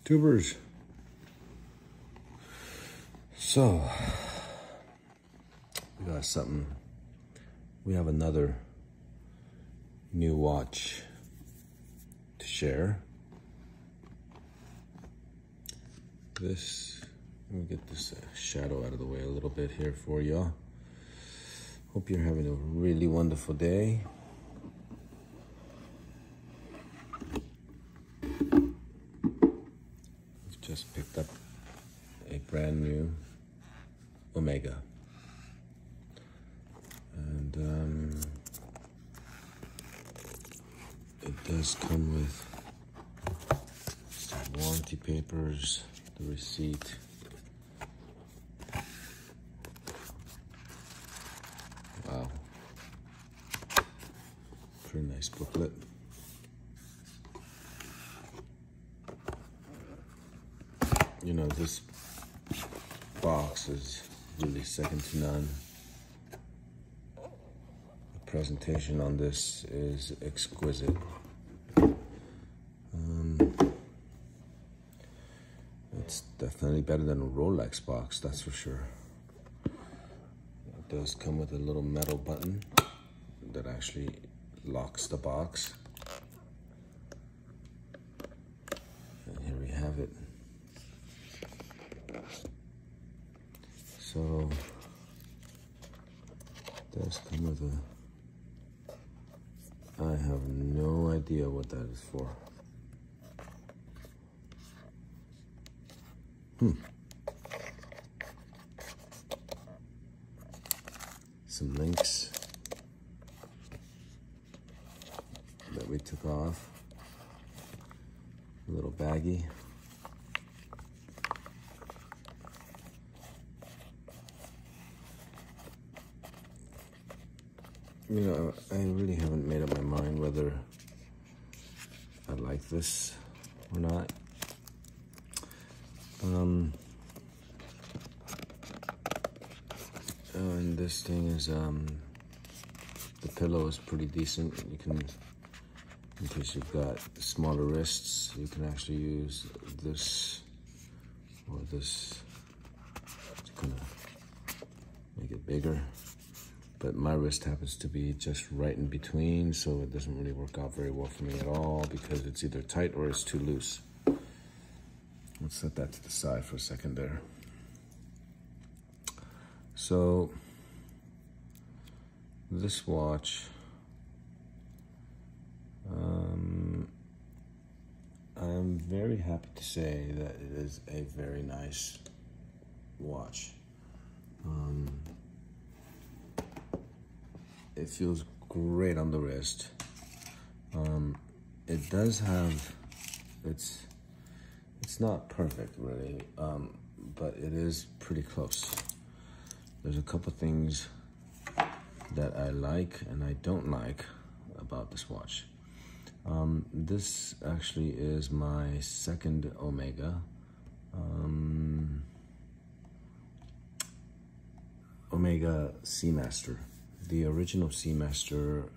Tubers. So, we got something. We have another new watch to share. This, let me get this shadow out of the way a little bit here for y'all. Hope you're having a really wonderful day. We've just picked up a brand new Omega. And it does come with some warranty papers, the receipt. Wow. Pretty nice booklet. You know, this box is really second to none. The presentation on this is exquisite. It's definitely better than a Rolex box, that's for sure. It does come with a little metal button that actually locks the box. And here we have it. So, it does come with I have no idea what that is for. Some links that we took off. A little baggie. You know, I really haven't made up my mind whether I like this or not. And this thing is, the pillow is pretty decent. You can, in case you've got smaller wrists, you can actually use this or this to kind of make it bigger. But my wrist happens to be just right in between, so it doesn't really work out very well for me at all because it's either tight or it's too loose. Let's set that to the side for a second there. So, this watch, I'm very happy to say that it is a very nice watch. It feels great on the wrist. It does have, it's not perfect really, but it is pretty close. There's a couple things that I like and I don't like about this watch. This actually is my second Omega. Omega Seamaster. The original Seamaster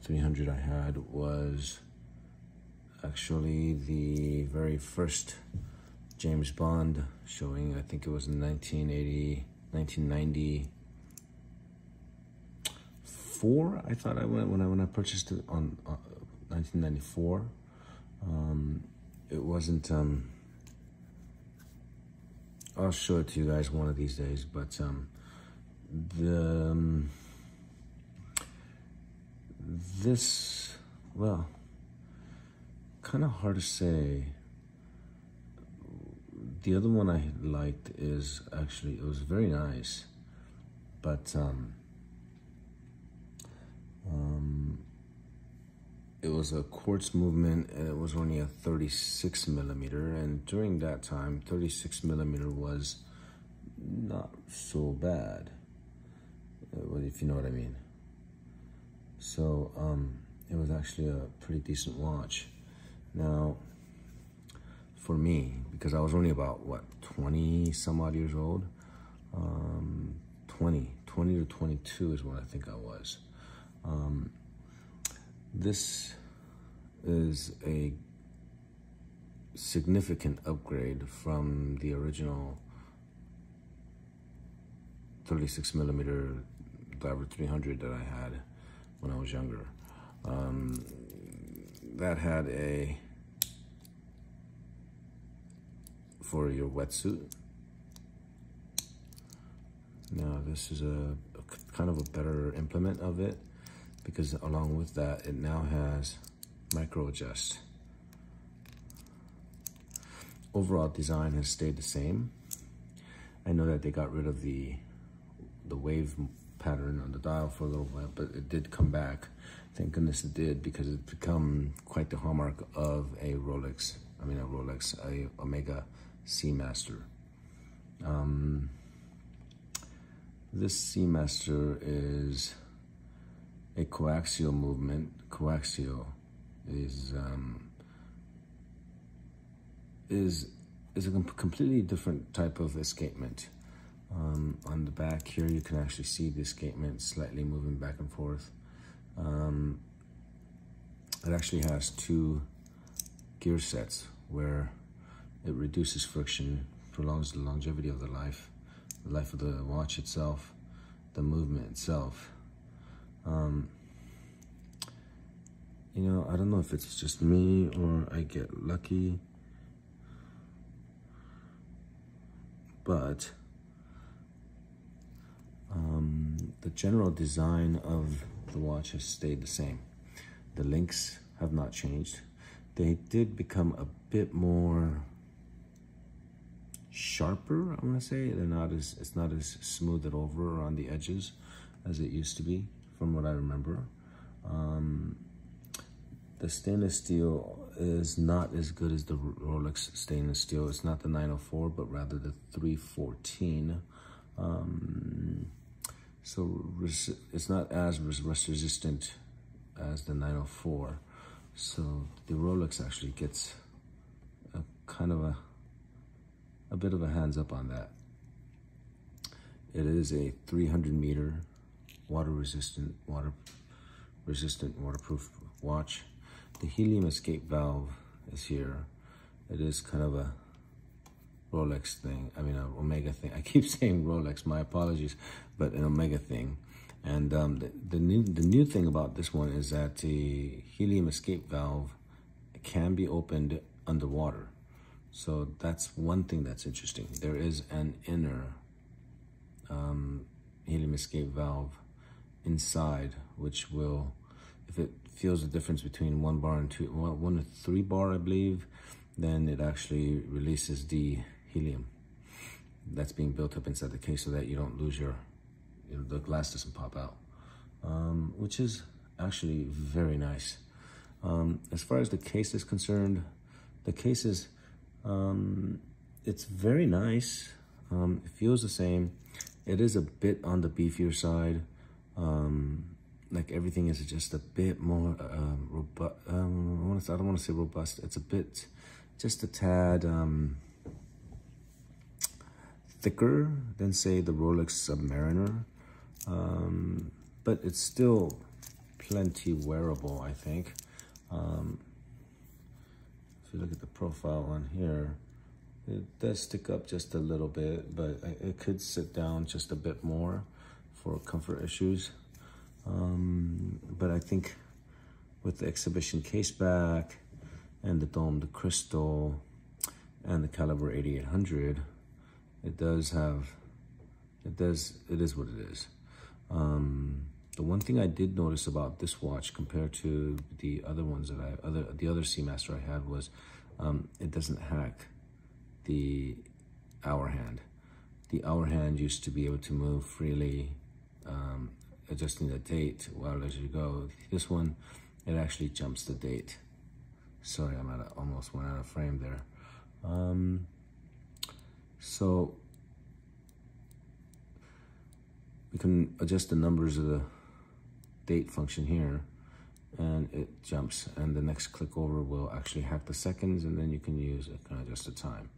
300 I had was actually the very first James Bond showing. I think it was in 1994. I thought I went when I purchased it on 1994. It wasn't. I'll show it to you guys one of these days. But this, well, kind of hard to say. The other one I liked is actually, it was very nice, but it was a quartz movement and it was only a 36 millimeter, and during that time 36 millimeter was not so bad, if you know what I mean. So it was actually a pretty decent watch. Now, for me, because I was only about, what, 20 some odd years old, 20 to 22 is what I think I was. This is a significant upgrade from the original 36 millimeter Diver 300 that I had when I was younger. That had a, for your wetsuit. Now this is a kind of a better implement of it, because along with that, it now has micro adjust. Overall design has stayed the same. I know that they got rid of the wave pattern on the dial for a little while, but it did come back. Thank goodness it did, because it's become quite the hallmark of a Rolex. I mean, a Omega Seamaster. This Seamaster is a coaxial movement. Coaxial is a completely different type of escapement. On the back here, you can actually see the escapement slightly moving back and forth. It actually has two gear sets where it reduces friction, prolongs the longevity of the life of the watch itself, the movement itself. You know, I don't know if it's just me or I get lucky, but the general design of the watch has stayed the same. The links have not changed. They did become a bit more sharper, I'm gonna say. It's not as smoothed over on the edges as it used to be, from what I remember. The stainless steel is not as good as the Rolex stainless steel. It's not the 904, but rather the 314. So it's not as rust resistant as the 904. So the Rolex actually gets a bit of a hands up on that. It is a 300 meter waterproof watch. The helium escape valve is here. It is kind of a Rolex thing. I mean, an Omega thing. I keep saying Rolex, my apologies, but an Omega thing. And the new thing about this one is that the helium escape valve can be opened underwater. So that's one thing that's interesting. There is an inner helium escape valve inside, which will, if it feels the difference between 1 bar and 1 to 3 bar, I believe, then it actually releases the helium that's being built up inside the case, so that you don't lose the glass doesn't pop out, which is actually very nice. As far as the case is concerned, the case is, it's very nice. It feels the same. It is a bit on the beefier side. Like everything is just a bit more robust. I don't want to say robust. It's a bit, just a tad thicker than, say, the Rolex Submariner. But it's still plenty wearable, I think. If you look at the profile on here, it does stick up just a little bit, but it could sit down just a bit more for comfort issues. But I think with the exhibition case back and the domed crystal and the caliber 8800, it is what it is. The one thing I did notice about this watch compared to the other ones that the other Seamaster I had was, it doesn't hack the hour hand. The hour hand used to be able to move freely, adjusting the date while as you go. This one, it actually jumps the date. Sorry, almost went out of frame there. So we can adjust the numbers of the date function here, and it jumps, and the next click over will actually hack the seconds, and then you can adjust the time.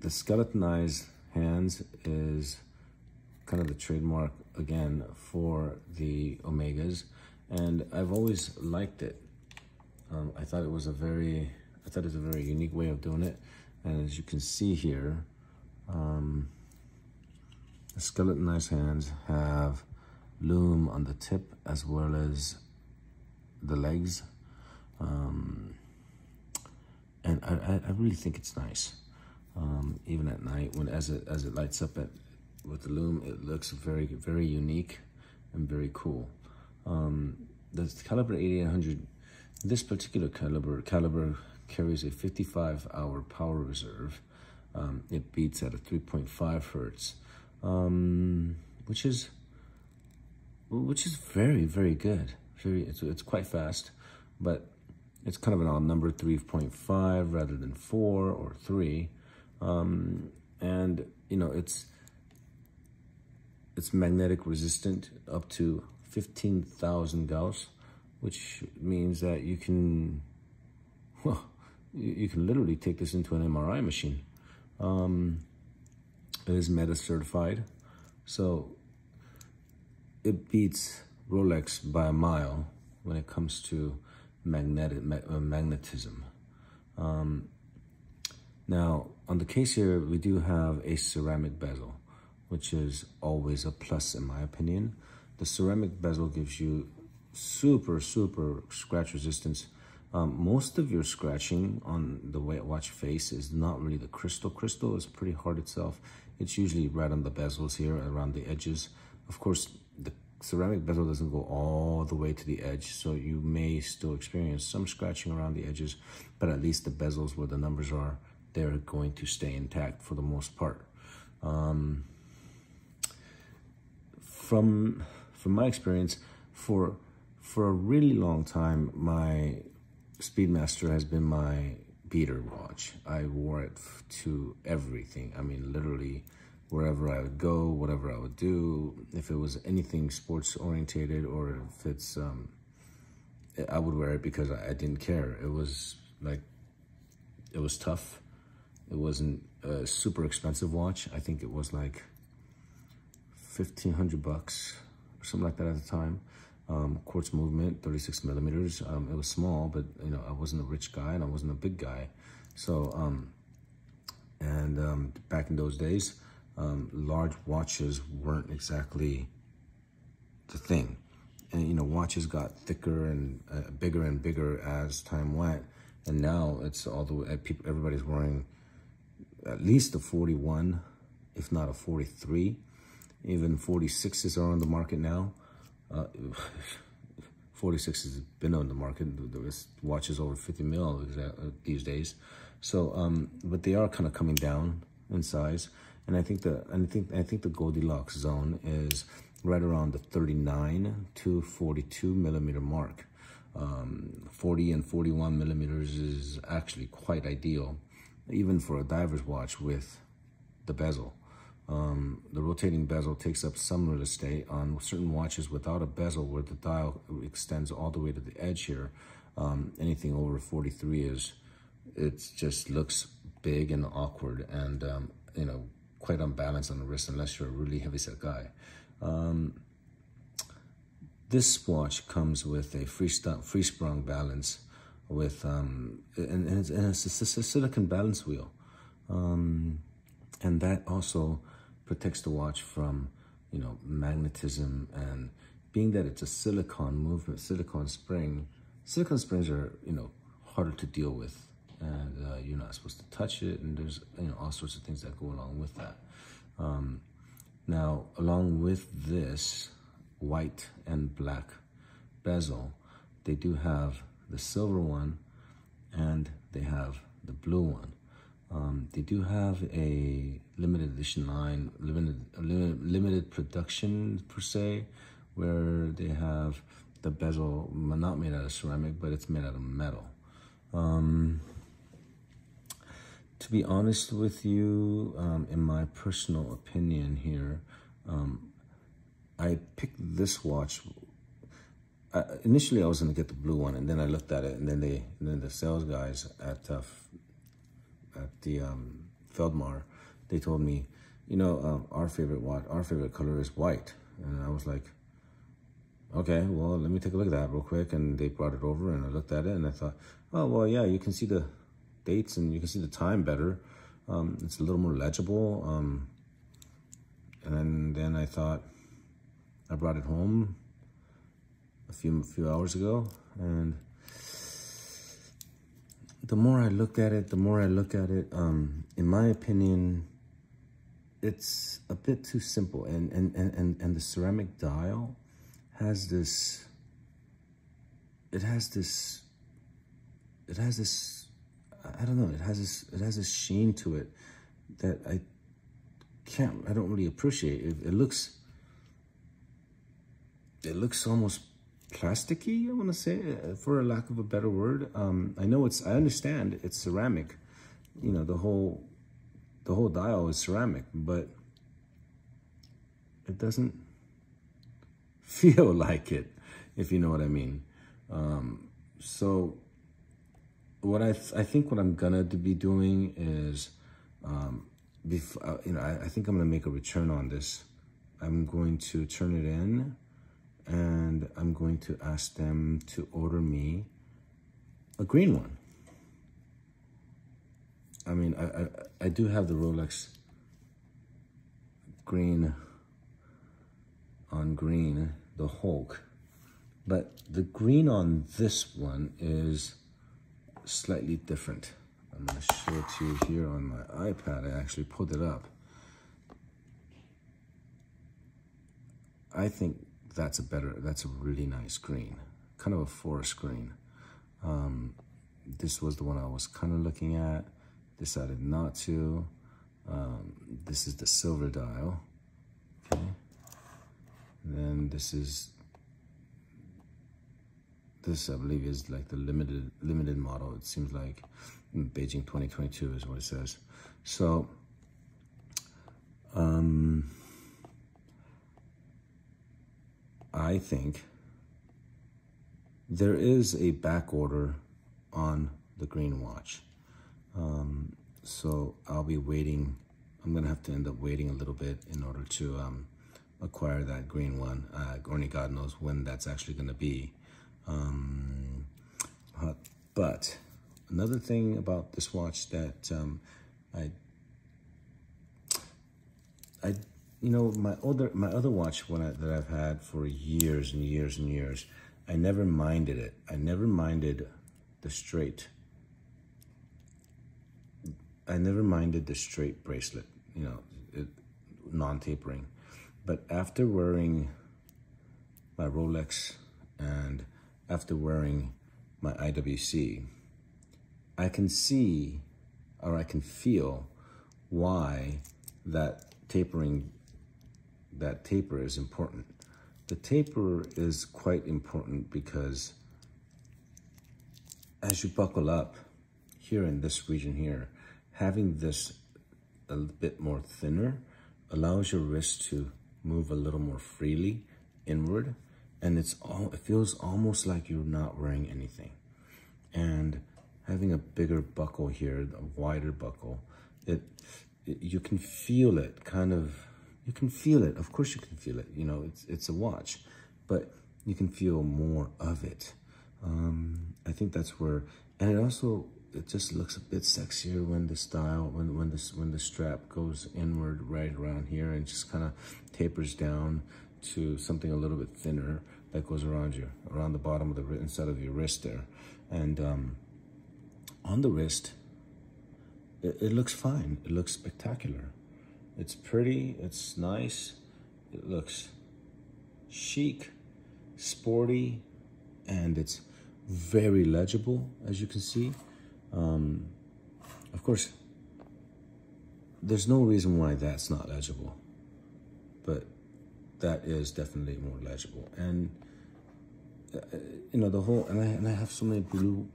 The skeletonized hands is kind of the trademark again for the Omegas, and I've always liked it. I thought it was a very unique way of doing it. And as you can see here, the skeletonized hands have loom on the tip as well as the legs. And I really think it's nice. Even at night, as it lights up with the loom, it looks very, very unique and very cool. The caliber 8800, this particular caliber carries a 55-hour power reserve. It beats at a 3.5 hertz, which is very, very good. It's quite fast, but it's kind of an odd number, 3.5 rather than 4 or 3. And you know, it's magnetic resistant up to 15,000 Gauss, which means that you can, well, you can literally take this into an MRI machine. It is Meta certified, so it beats Rolex by a mile when it comes to magnetism. Now, on the case here, we do have a ceramic bezel, which is always a plus in my opinion. The ceramic bezel gives you super scratch resistance. Most of your scratching on the watch face is not really the crystal. Crystal is pretty hard itself. It's usually right on the bezels here, around the edges. Of course, the ceramic bezel doesn't go all the way to the edge, so you may still experience some scratching around the edges, but at least the bezels where the numbers are, they're going to stay intact for the most part. From my experience, for a really long time, my Seamaster has been my beater watch. I wore it to everything. I mean, literally, wherever I would go, whatever I would do, if it was anything sports orientated, or if it's, I would wear it because I didn't care. It was like, it was tough. It wasn't a super expensive watch. I think it was like $1,500 or something like that at the time. Quartz movement, 36 millimeters. It was small, but you know, I wasn't a rich guy and I wasn't a big guy. So, back in those days, large watches weren't exactly the thing. And you know, watches got thicker and bigger as time went. And now it's all the way, everybody's wearing at least a 41, if not a 43. Even 46s are on the market now. 46 has been on the market. There's watches over 50 mil these days. So, but they are kind of coming down in size. And I think the Goldilocks zone is right around the 39 to 42 millimeter mark. 40 and 41 millimeters is actually quite ideal, even for a diver's watch with the bezel. The rotating bezel takes up some real estate. On certain watches without a bezel, where the dial extends all the way to the edge here, anything over 43 it just looks big and awkward, and you know, quite unbalanced on the wrist unless you're a really heavyset guy. This watch comes with a free-sprung balance with and it's a silicone balance wheel, and that also protects the watch from, you know, magnetism. And being that it's a silicone movement, silicone springs are, you know, harder to deal with, and you're not supposed to touch it, and there's, you know, all sorts of things that go along with that. Now, along with this white and black bezel, they do have the silver one and they have the blue one. They do have a limited edition line, limited production per se, where they have the bezel not made out of ceramic, but it's made out of metal. To be honest with you, in my personal opinion here, I picked this watch. Initially, I was going to get the blue one, and then I looked at it, and then the sales guys at the Feldmar, they told me, you know, our favorite color is white, and I was like, okay, well, let me take a look at that real quick. And they brought it over and I looked at it and I thought, oh, well, yeah, you can see the dates and you can see the time better. It's a little more legible. And then I thought, I brought it home a few hours ago, and the more I look at it, in my opinion, it's a bit too simple. And the ceramic dial has this, I don't know, it has this sheen to it that I don't really appreciate. It looks almost plasticky, I want to say, for a lack of a better word. I understand it's ceramic, you know, the whole dial is ceramic, but it doesn't feel like it, if you know what I mean. So what I think what I'm gonna be doing is, I think I'm gonna make a return on this. I'm going to turn it in, and I'm going to ask them to order me a green one. I mean, I do have the Rolex green on green, the Hulk, but the green on this one is slightly different. I'm gonna show it to you here on my iPad. I actually pulled it up. I think that's a really nice green, kind of a forest green. This was the one I was kind of looking at, decided not to. This is the silver dial, okay? And then this I believe is like the limited model. It seems like Beijing 2022 is what it says. So, I think there is a back order on the green watch. So I'll be waiting. I'm gonna have to end up waiting a little bit in order to acquire that green one. Only God knows when that's actually gonna be. But another thing about this watch that my other watch that I've had for years and years and years, I never minded it. I never minded the straight. I never minded the straight bracelet, you know, non-tapering. But after wearing my Rolex and after wearing my IWC, I can see, or I can feel why that taper is important. The taper is quite important because as you buckle up here in this region here, having this a bit more thinner allows your wrist to move a little more freely inward, and it feels almost like you're not wearing anything. And having a bigger buckle here, a wider buckle, you can feel it kind of. You can feel it. Of course you can feel it. You know, it's a watch, but you can feel more of it. I think that's where, and it just looks a bit sexier when the style, when the strap goes inward right around here and just kind of tapers down to something a little bit thinner that goes around the bottom of the inside of your wrist there. And on the wrist, it looks fine. It looks spectacular. It's pretty, it's nice, it looks chic, sporty, and it's very legible, as you can see. Of course, there's no reason why that's not legible, but that is definitely more legible. And you know, the whole, and I have so many blue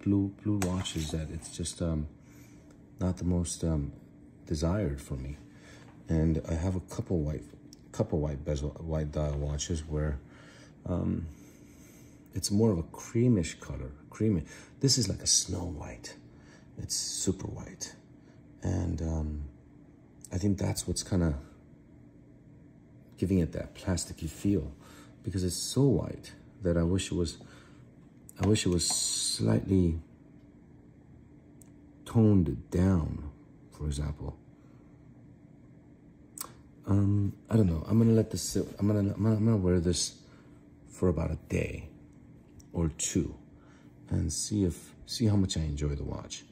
watches that it's just not the most desired for me. And I have a couple white bezel, white dial watches where it's more of a creamish color, creamy. This is like a snow white. It's super white, and I think that's what's kind of giving it that plasticky feel, because it's so white. that I wish it was slightly toned down, for example. I don't know. I'm gonna let this sit. I'm gonna wear this for about a day or two, and see how much I enjoy the watch.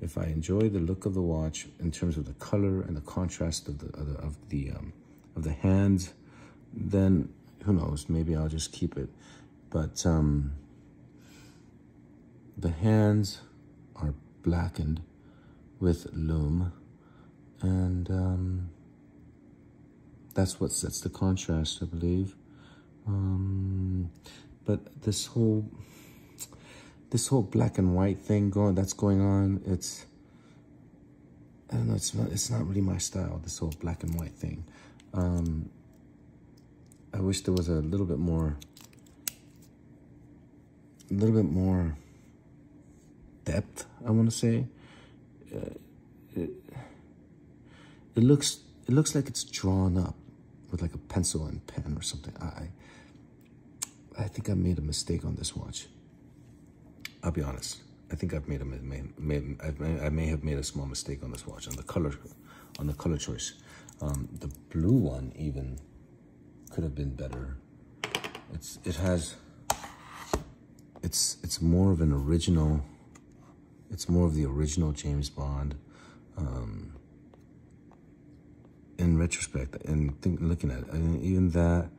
If I enjoy the look of the watch in terms of the color and the contrast of the hands, then who knows? Maybe I'll just keep it. But the hands are blackened with lume, and that's what sets the contrast, I believe. But this whole black and white thing that's going on, I don't know, it's not really my style, this whole black and white thing. I wish there was a little bit more depth, I want to say. It looks like it's drawn up with like a pencil and pen or something. I think I made a mistake on this watch. I'll be honest. I think I've I may have made a small mistake on this watch, on the color choice. The blue one even could have been better. It's more of an original. It's more of the original James Bond. In retrospect, and looking at it, I mean, even that,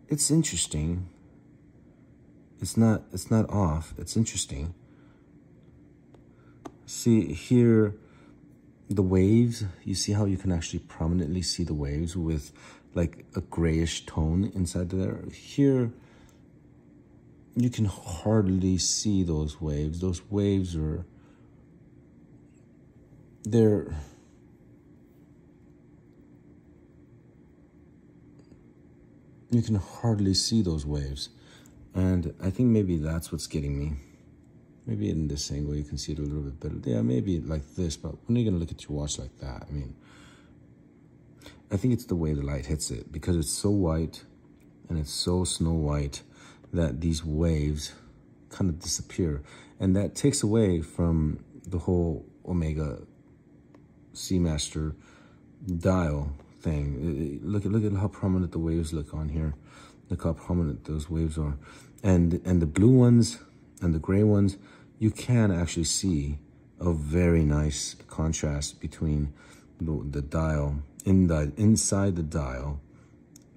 it's interesting. It's not off. It's interesting. See here, the waves. You see how you can actually prominently see the waves with like a grayish tone inside there. Here, you can hardly see those waves. Those waves are. You can hardly see those waves. And I think maybe that's what's getting me. Maybe in this angle you can see it a little bit better. Yeah, maybe like this, but when are you gonna look at your watch like that? I mean, I think it's the way the light hits it, because it's so white and it's so snow white that these waves kind of disappear. And that takes away from the whole Omega Seamaster dial thing. Look at how prominent the waves look on here. Look how prominent those waves are. And the blue ones and the gray ones, you can actually see a very nice contrast between the dial, inside the dial,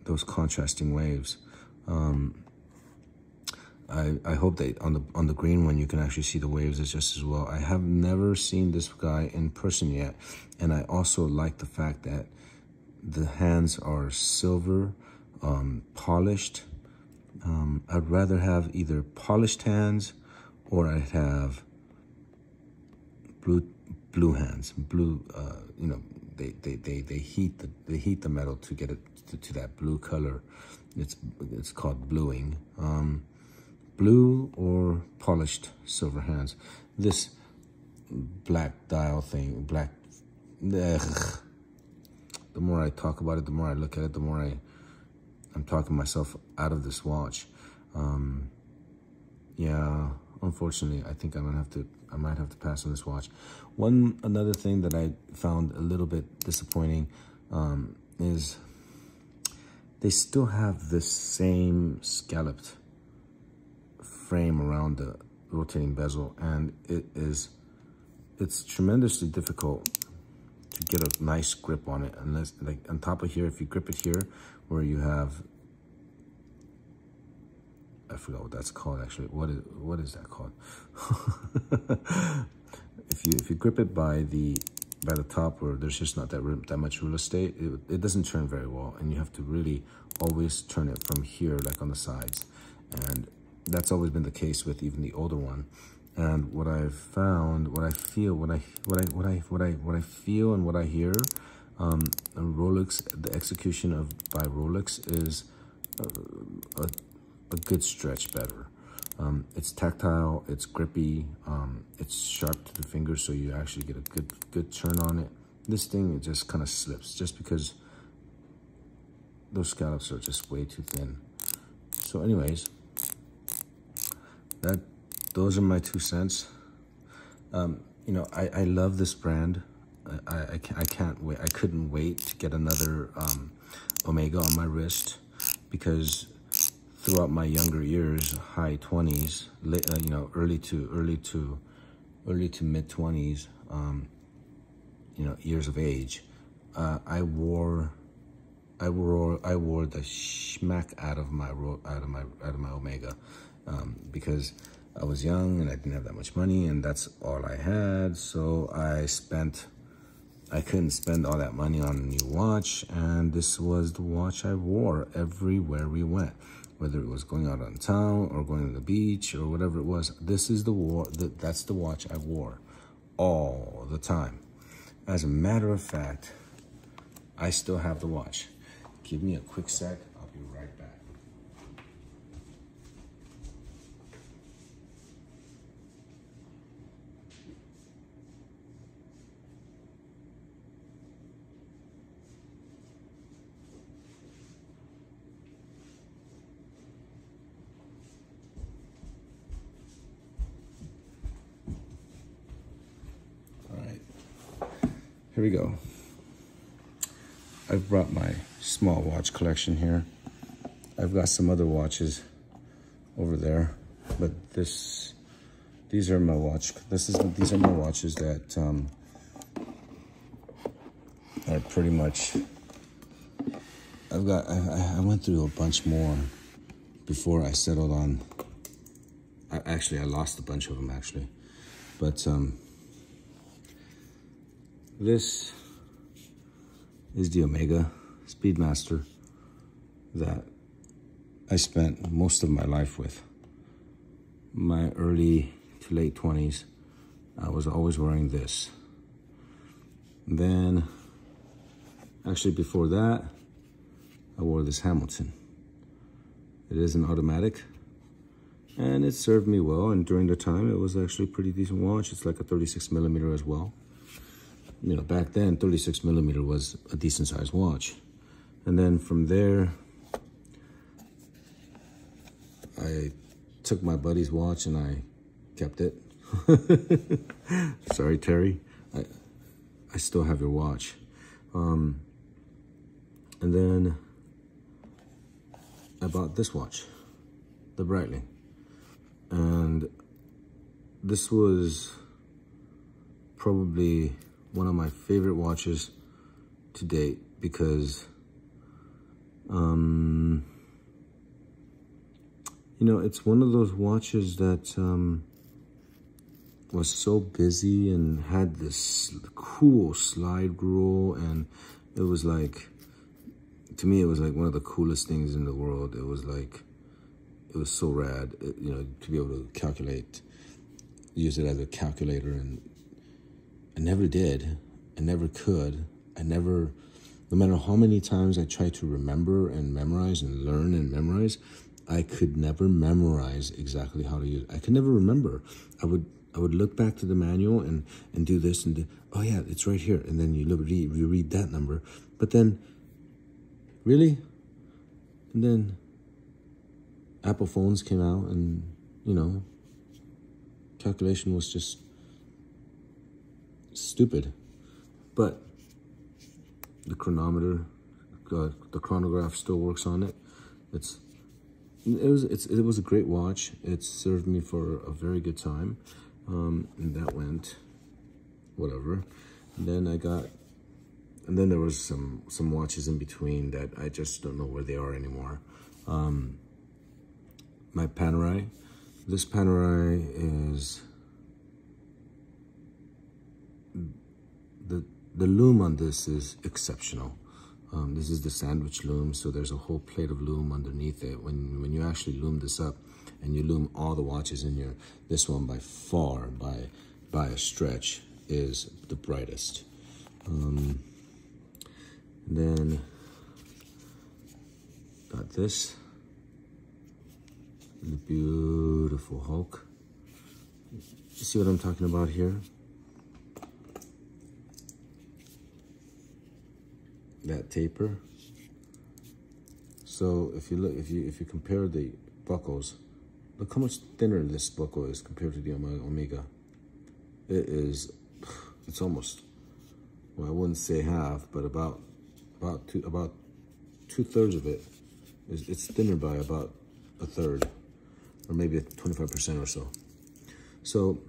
those contrasting waves. I hope that on the green one you can actually see the waves just as well. I have never seen this guy in person yet, and I also like the fact that the hands are silver, polished. I'd rather have either polished hands, or I'd have blue hands. Blue, you know, they heat the metal to get it to that blue color. It's called bluing. Blue or polished silver hands. This black dial thing, the more I talk about it, the more I look at it, the more I'm talking myself out of this watch. Yeah, unfortunately, I think I might have to pass on this watch. Another thing that I found a little bit disappointing is they still have this same scalloped frame around the rotating bezel, and it's tremendously difficult to get a nice grip on it, unless, like, on top of here, if you grip it here where you have, I forgot what that's called actually. What is that called? If you grip it by the top, where there's just not that much real estate, it doesn't turn very well, and you have to really always turn it from here, like on the sides. And that's always been the case with even the older one. And what I've found, what I feel, and what I hear, Rolex, the execution by Rolex is a good stretch better. It's tactile, it's grippy, it's sharp to the finger, so you actually get a good turn on it. This thing, it just kind of slips, just because those scallops are just way too thin. So anyways, those are my 2 cents. You know, I love this brand. I can't wait. I couldn't wait to get another Omega on my wrist, because throughout my younger years, high 20s, you know, early to mid 20s, you know, years of age, I wore the schmack out of my Omega, because I was young and I didn't have that much money, and that's all I had. So I couldn't spend all that money on a new watch, and this was the watch I wore everywhere we went, whether it was going out on town or going to the beach or whatever it was. This is that's the watch I wore all the time. As a matter of fact, I still have the watch. Give me a quick sec, I'll be right back. Here we go. I've brought my small watch collection here. I've got some other watches over there, but these are my these are my watches that are pretty much. I went through a bunch more before I settled on. I lost a bunch of them actually, but this is the Omega Speedmaster that I spent most of my life with. My early to late 20s, I was always wearing this. Then, actually before that, I wore this Hamilton. It is an automatic, and it served me well, and during the time, it was actually a pretty decent watch. It's like a 36mm as well. You know, back then, 36mm was a decent sized watch. And then from there, I took my buddy's watch and I kept it. Sorry, Terry. I still have your watch. And then I bought this watch, the Breitling. And this was probably one of my favorite watches to date, because you know, it's one of those watches that was so busy and had this cool slide rule, and it was like, to me, it was like one of the coolest things in the world. It was like, it was so rad, you know, to be able to calculate, use it as a calculator. And I never did. I never could. No matter how many times I tried to remember and memorize and learn and memorize, I could never memorize exactly how to use it. I could never remember. I would look back to the manual and do this and do, oh yeah, it's right here. And then you read that number. But then, really? And then Apple phones came out, and, you know, calculation was just stupid. But the chronometer, the chronograph still works on it. It was a great watch. It served me for a very good time, and that went whatever. And then there was some watches in between that I just don't know where they are anymore. My Panerai. This Panerai is the loom on this is exceptional. This is the sandwich loom, so there's a whole plate of loom underneath it. When you actually loom this up and you loom all the watches in here, this one by far, by a stretch, is the brightest. And then got this, the beautiful Hulk. You see what I'm talking about here? That taper, So if you look, if you compare the buckles, look how much thinner this buckle is compared to the Omega. It's almost, well, I wouldn't say half, but about 2/3 of it it's thinner by about 1/3, or maybe 25% or so. So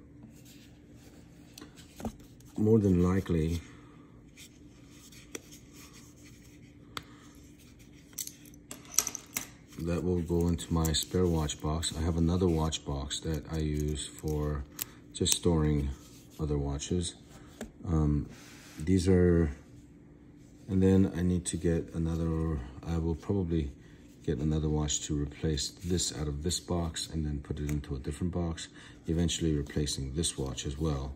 more than likely, that will go into my spare watch box. I have another watch box that I use for just storing other watches. These are, and then I need to get another, I will probably get another watch to replace this out of this box and then put it into a different box, eventually replacing this watch as well.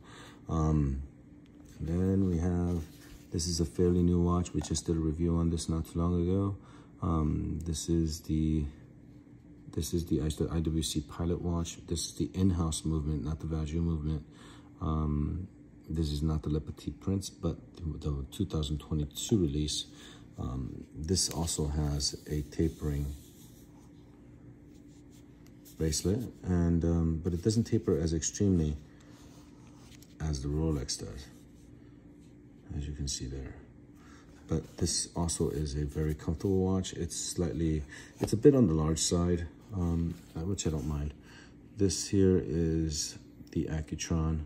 Then we have, this is a fairly new watch. We just did a review on this not too long ago. This is the IWC Pilot watch. This is the in-house movement, not the Valjoux movement. This is not the Le Petit Prince, but the 2022 release. This also has a tapering bracelet, and but it doesn't taper as extremely as the Rolex does, as you can see there. But this also is a very comfortable watch. It's a bit on the large side, which I don't mind. This here is the Accutron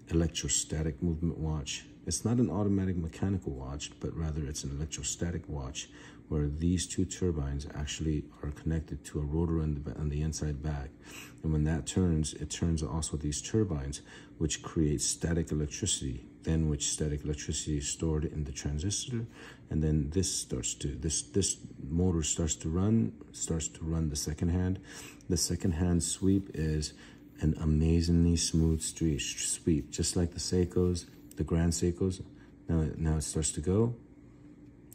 electrostatic movement watch. It's not an automatic mechanical watch, but rather it's an electrostatic watch where these two turbines actually are connected to a rotor on the inside back. And when that turns, it turns also these turbines, which create static electricity, then which static electricity is stored in the transistor. And then this motor starts to run the second hand. The second hand sweep is an amazingly smooth sweep, just like the Seikos, the Grand Seikos. Now it starts to go,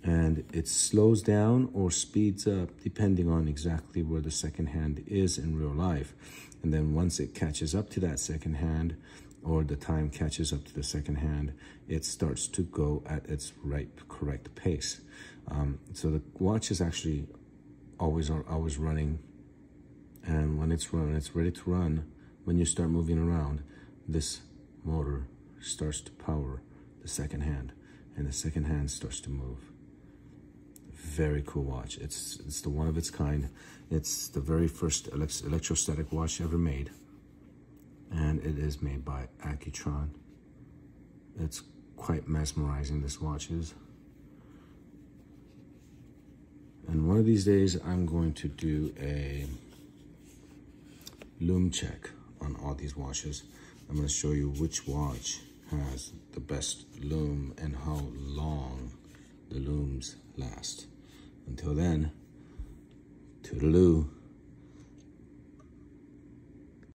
and it slows down or speeds up depending on exactly where the second hand is in real life. And then once it catches up to that second hand, or the time catches up to the second hand, it starts to go at its correct pace. So the watch is actually always running, and when it's ready to run, when you start moving around, this motor starts to power the second hand, and the second hand starts to move. Very cool watch. It's the one of its kind. It's the very first electrostatic watch ever made, and it is made by Accutron. It's quite mesmerizing, this watch is. And one of these days, I'm going to do a lume check on all these watches. I'm going to show you which watch has the best lume and how long the lumes last. Until then, toodaloo.